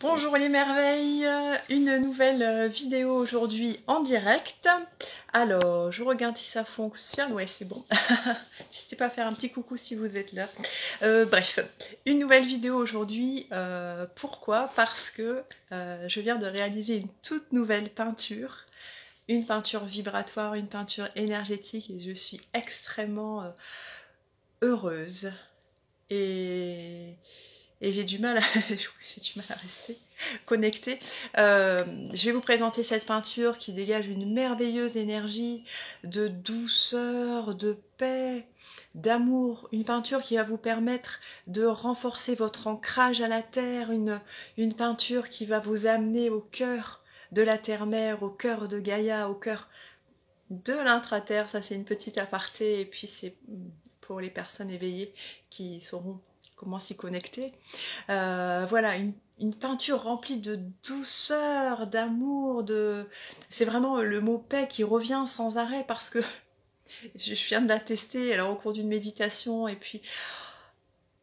Bonjour les merveilles, une nouvelle vidéo aujourd'hui en direct. Alors, je regarde si ça fonctionne, ouais c'est bon. N'hésitez pas à faire un petit coucou si vous êtes là. Bref, une nouvelle vidéo aujourd'hui, pourquoi? Parce que je viens de réaliser une toute nouvelle peinture. Une peinture vibratoire, une peinture énergétique et je suis extrêmement heureuse. Et j'ai du mal à rester connectée. Je vais vous présenter cette peinture qui dégage une merveilleuse énergie de douceur, de paix, d'amour. Une peinture qui va vous permettre de renforcer votre ancrage à la terre. Une peinture qui va vous amener au cœur de la terre-mère, au cœur de Gaïa, au cœur de l'intra-terre. Ça c'est une petite aparté et puis c'est pour les personnes éveillées qui sauront comment s'y connecter. Voilà, une peinture remplie de douceur, d'amour, c'est vraiment le mot paix qui revient sans arrêt parce que je viens de la tester alors au cours d'une méditation et puis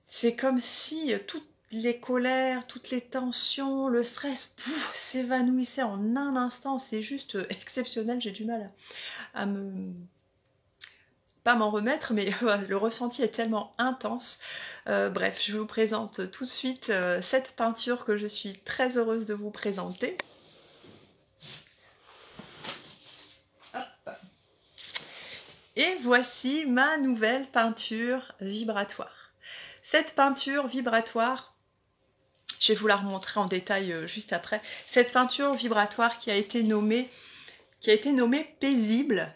c'est comme si toutes les colères, toutes les tensions, le stress s'évanouissaient en un instant. C'est juste exceptionnel, j'ai du mal à pas m'en remettre, mais le ressenti est tellement intense. Bref, je vous présente tout de suite cette peinture que je suis très heureuse de vous présenter. Hop. Et voici ma nouvelle peinture vibratoire. Cette peinture vibratoire, je vais vous la remontrer en détail juste après. Cette peinture vibratoire qui a été nommée paisible.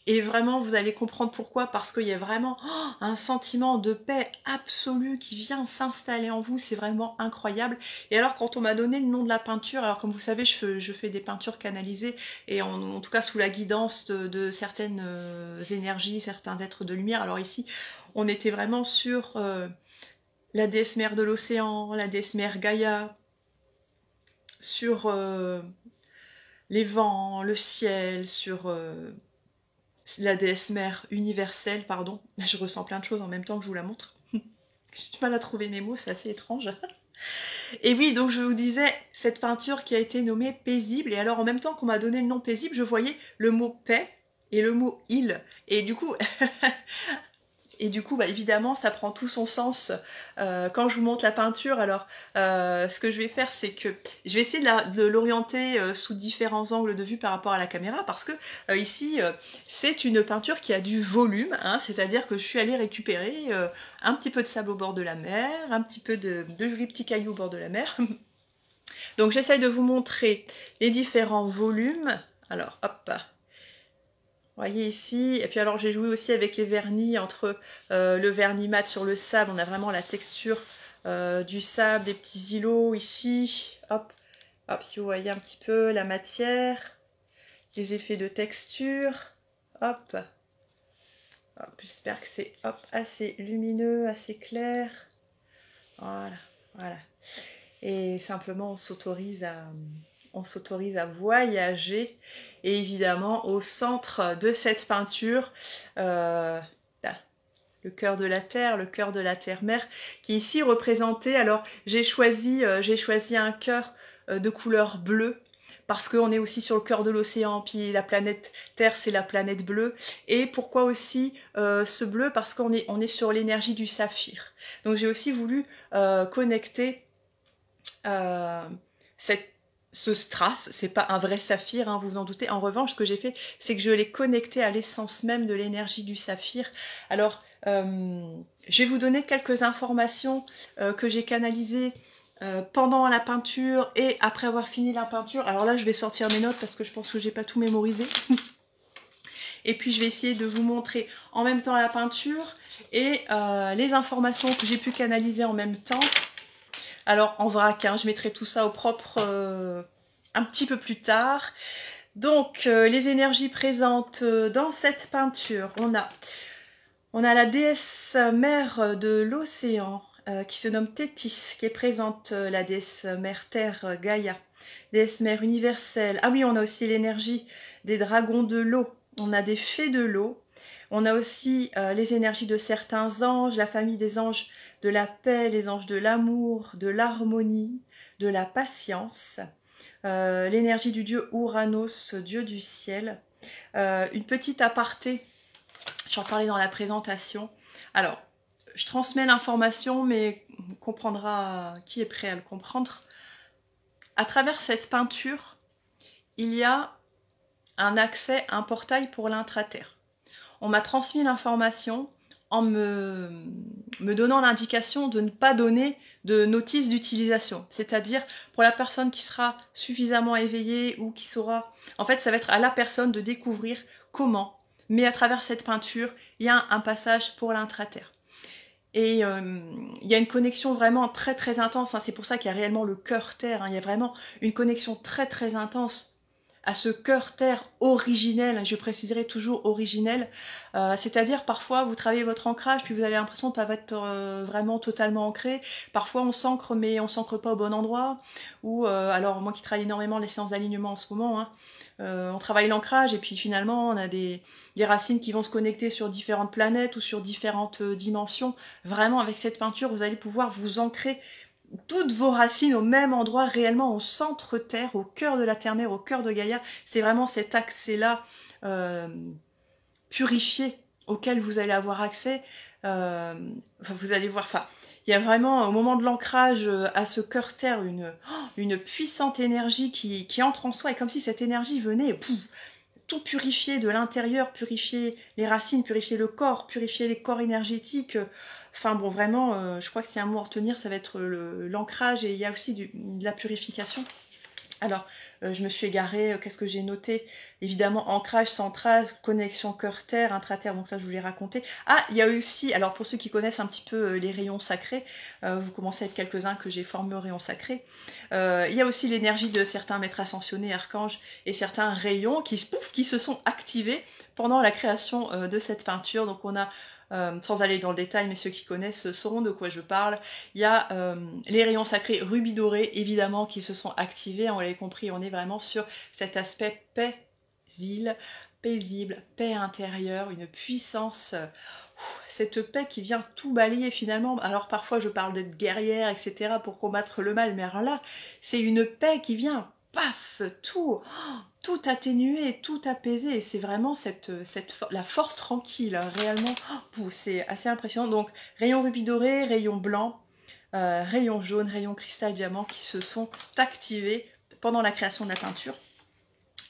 Et vraiment, vous allez comprendre pourquoi, parce qu'il y a vraiment un sentiment de paix absolue qui vient s'installer en vous, c'est vraiment incroyable. Et alors, quand on m'a donné le nom de la peinture, alors comme vous savez, je fais des peintures canalisées, et en tout cas sous la guidance de certaines énergies, certains êtres de lumière. Alors ici, on était vraiment sur la déesse mère de l'océan, la déesse mère Gaïa, sur les vents, le ciel, sur... la déesse mère universelle, pardon. Je ressens plein de choses en même temps que je vous la montre. J'ai du mal à trouver mes mots, c'est assez étrange. Et oui, donc je vous disais, cette peinture qui a été nommée paisible, et alors en même temps qu'on m'a donné le nom paisible, je voyais le mot paix et le mot île. Et du coup, bah, évidemment, ça prend tout son sens quand je vous montre la peinture. Alors, ce que je vais faire, c'est que je vais essayer de l'orienter sous différents angles de vue par rapport à la caméra, parce que ici, c'est une peinture qui a du volume, hein, c'est-à-dire que je suis allée récupérer un petit peu de sable au bord de la mer, un petit peu de jolis petits cailloux au bord de la mer. Donc, j'essaye de vous montrer les différents volumes. Alors, hop, voyez ici, et puis alors j'ai joué aussi avec les vernis, entre le vernis mat sur le sable, on a vraiment la texture du sable, des petits îlots ici, hop, hop, si vous voyez un petit peu la matière, les effets de texture, hop, hop, j'espère que c'est assez lumineux, assez clair, voilà, voilà, et simplement on s'autorise à voyager. Et évidemment, au centre de cette peinture, le cœur de la terre, le cœur de la terre-mère, qui est ici représenté. Alors, j'ai choisi un cœur de couleur bleue, parce qu'on est aussi sur le cœur de l'océan, puis la planète Terre, c'est la planète bleue. Et pourquoi aussi ce bleu? Parce qu'on est sur l'énergie du saphir. Donc, j'ai aussi voulu connecter ce strass, c'est pas un vrai saphir, hein, vous vous en doutez. En revanche, ce que j'ai fait, c'est que je l'ai connecté à l'essence même de l'énergie du saphir. Alors, je vais vous donner quelques informations que j'ai canalisées pendant la peinture et après avoir fini la peinture. Alors là, je vais sortir mes notes parce que je pense que j'ai pas tout mémorisé. Et puis, je vais essayer de vous montrer en même temps la peinture et les informations que j'ai pu canaliser en même temps. Alors en vrac, hein, je mettrai tout ça au propre un petit peu plus tard. Donc les énergies présentes dans cette peinture, on a la déesse mère de l'océan qui se nomme Téthys, qui est présente, la déesse mère terre Gaïa, déesse mère universelle. Ah oui, on a aussi l'énergie des dragons de l'eau, on a des fées de l'eau, On a aussi les énergies de certains anges, la famille des anges de la paix, les anges de l'amour, de l'harmonie, de la patience, l'énergie du dieu Ouranos, dieu du ciel. Une petite aparté, j'en parlais dans la présentation. Alors, je transmets l'information, mais on comprendra qui est prêt à le comprendre. À travers cette peinture, il y a un accès, un portail pour l'intraterre. On m'a transmis l'information en me donnant l'indication de ne pas donner de notice d'utilisation. C'est-à-dire, pour la personne qui sera suffisamment éveillée ou qui saura... En fait, ça va être à la personne de découvrir comment. Mais à travers cette peinture, il y a un passage pour l'intraterre. Et il y a une connexion vraiment très très intense. Hein. C'est pour ça qu'il y a réellement le cœur-terre. Hein. Il y a vraiment une connexion très très intense à ce cœur-terre originel, je préciserai toujours originel, c'est-à-dire parfois vous travaillez votre ancrage puis vous avez l'impression de ne pas être vraiment totalement ancré, parfois on s'ancre mais on s'ancre pas au bon endroit, ou alors moi qui travaille énormément les séances d'alignement en ce moment, hein, on travaille l'ancrage et puis finalement on a des racines qui vont se connecter sur différentes planètes ou sur différentes dimensions. Vraiment avec cette peinture vous allez pouvoir vous ancrer toutes vos racines au même endroit, réellement au centre terre, au cœur de la terre-mère, au cœur de Gaïa. C'est vraiment cet accès-là purifié auquel vous allez avoir accès. Vous allez voir, il y a vraiment au moment de l'ancrage à ce cœur terre une puissante énergie qui entre en soi, et comme si cette énergie venait tout purifier de l'intérieur, purifier les racines, purifier le corps, purifier les corps énergétiques. Enfin bon, vraiment, je crois que s'il y a un mot à retenir, ça va être l'ancrage, et il y a aussi de la purification. Alors, je me suis égarée, qu'est-ce que j'ai noté? Évidemment, ancrage, centrage, connexion cœur-terre, intra-terre, donc ça je vous l'ai raconté. Ah, il y a aussi, alors pour ceux qui connaissent un petit peu les rayons sacrés, vous commencez à être quelques-uns que j'ai formés aux rayons sacrés, il y a aussi l'énergie de certains maîtres ascensionnés, archanges, et certains rayons qui se sont activés pendant la création de cette peinture. Donc on a... sans aller dans le détail, mais ceux qui connaissent sauront de quoi je parle. Il y a les rayons sacrés rubis dorés, évidemment, qui se sont activés. On l'avait compris, on est vraiment sur cet aspect paisible, paix intérieure, une puissance, cette paix qui vient tout balayer finalement. Alors parfois je parle d'être guerrière, etc. pour combattre le mal, mais alors là, c'est une paix qui vient, paf, tout atténuer, tout apaiser, et c'est vraiment la force tranquille, hein, réellement, c'est assez impressionnant. Donc, rayon rubis doré, rayon blanc, rayon jaune, rayon cristal diamant qui se sont activés pendant la création de la peinture.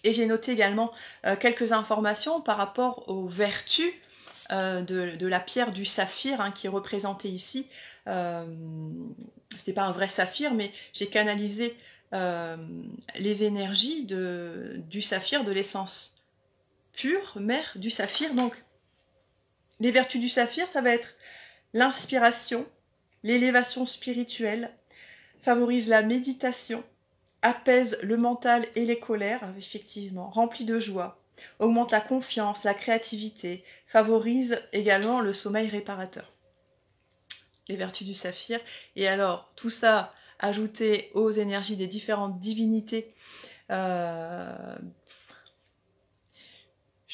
Et j'ai noté également quelques informations par rapport aux vertus de la pierre du saphir, hein, qui est représentée ici. C'était pas un vrai saphir, mais j'ai canalisé les énergies du saphir, de l'essence pure, mère du saphir. Donc, les vertus du saphir, ça va être l'inspiration, l'élévation spirituelle, favorise la méditation, apaise le mental et les colères, effectivement, remplit de joie, augmente la confiance, la créativité, favorise également le sommeil réparateur. Les vertus du saphir. Et alors, tout ça ajouté aux énergies des différentes divinités, je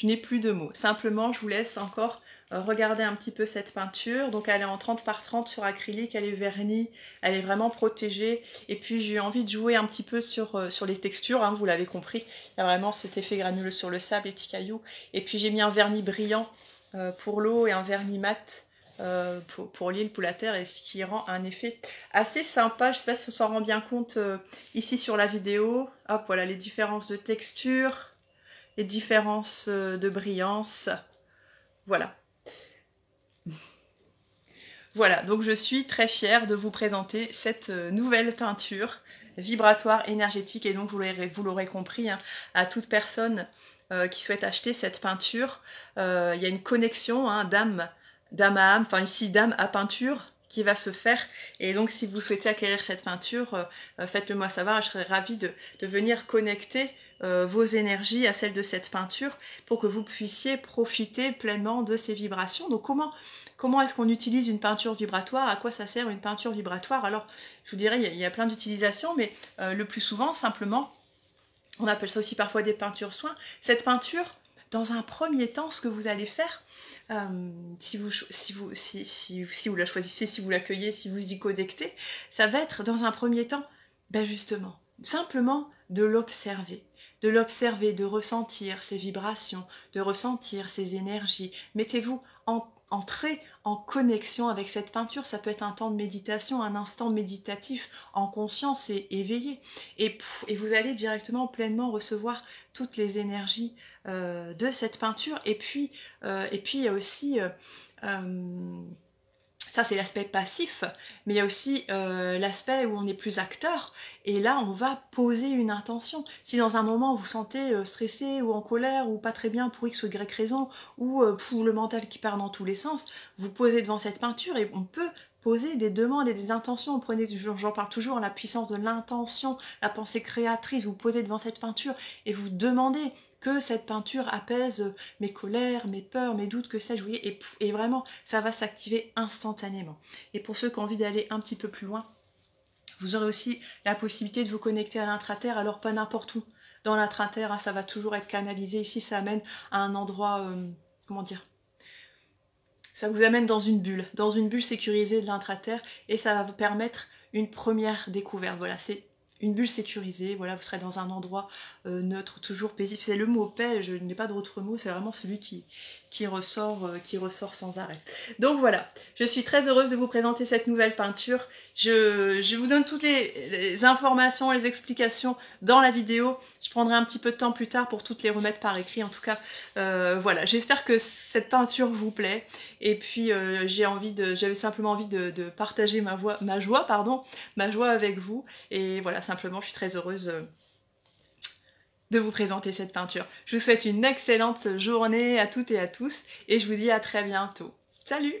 n'ai plus de mots. Simplement, je vous laisse encore regarder un petit peu cette peinture. Donc elle est en 30 par 30 sur acrylique, elle est vernie, elle est vraiment protégée. Et puis j'ai eu envie de jouer un petit peu sur les textures, hein, vous l'avez compris. Il y a vraiment cet effet granuleux sur le sable, les petits cailloux. Et puis j'ai mis un vernis brillant pour l'eau et un vernis mat pour l'île, pour la terre, et ce qui rend un effet assez sympa. Je ne sais pas si on s'en rend bien compte ici sur la vidéo. Hop, voilà les différences de texture, les différences de brillance. Voilà. Voilà, donc je suis très fière de vous présenter cette nouvelle peinture vibratoire, énergétique, et donc vous l'aurez compris, hein, à toute personne qui souhaite acheter cette peinture, il y a une connexion, hein, d'âme à âme, enfin ici d'âme à peinture, qui va se faire. Et donc si vous souhaitez acquérir cette peinture, faites-le moi savoir, je serais ravie de venir connecter vos énergies à celles de cette peinture pour que vous puissiez profiter pleinement de ces vibrations. Donc comment est-ce qu'on utilise une peinture vibratoire? À quoi ça sert une peinture vibratoire? Alors je vous dirais, il y a plein d'utilisations, mais le plus souvent simplement, on appelle ça aussi parfois des peintures soins. Cette peinture dans un premier temps, ce que vous allez faire, si vous la choisissez, si vous l'accueillez, si vous y connectez, ça va être dans un premier temps, ben justement, simplement de l'observer, de ressentir ses vibrations, de ressentir ses énergies. Mettez-vous entrez en connexion avec cette peinture. Ça peut être un temps de méditation, un instant méditatif en conscience et éveillé. Et vous allez directement pleinement recevoir toutes les énergies de cette peinture. Et puis il y a aussi... ça c'est l'aspect passif, mais il y a aussi l'aspect où on est plus acteur, et là on va poser une intention. Si dans un moment vous sentez stressé ou en colère ou pas très bien pour X ou Y raison, ou le mental qui part dans tous les sens, vous posez devant cette peinture et on peut poser des demandes et des intentions. Prenez, j'en parle toujours, la puissance de l'intention, la pensée créatrice. Vous posez devant cette peinture et vous demandez que cette peinture apaise mes colères, mes peurs, mes doutes, que sais-je, et vraiment, ça va s'activer instantanément. Et pour ceux qui ont envie d'aller un petit peu plus loin, vous aurez aussi la possibilité de vous connecter à l'intra-terre, alors pas n'importe où. Dans l'intra-terre, hein, ça va toujours être canalisé. Ici, ça amène à un endroit, comment dire, ça vous amène dans une bulle sécurisée de l'intra-terre, et ça va vous permettre une première découverte. Voilà, c'est une bulle sécurisée, voilà, vous serez dans un endroit neutre, toujours paisible. C'est le mot paix, je n'ai pas d'autre mot, c'est vraiment celui qui ressort sans arrêt. Donc voilà, je suis très heureuse de vous présenter cette nouvelle peinture. Je vous donne toutes les informations, les explications dans la vidéo. Je prendrai un petit peu de temps plus tard pour toutes les remettre par écrit. En tout cas, voilà, j'espère que cette peinture vous plaît. Et puis j'avais simplement envie de partager ma joie avec vous. Et voilà, simplement, je suis très heureuse de vous présenter cette peinture. Je vous souhaite une excellente journée à toutes et à tous, et je vous dis à très bientôt. Salut!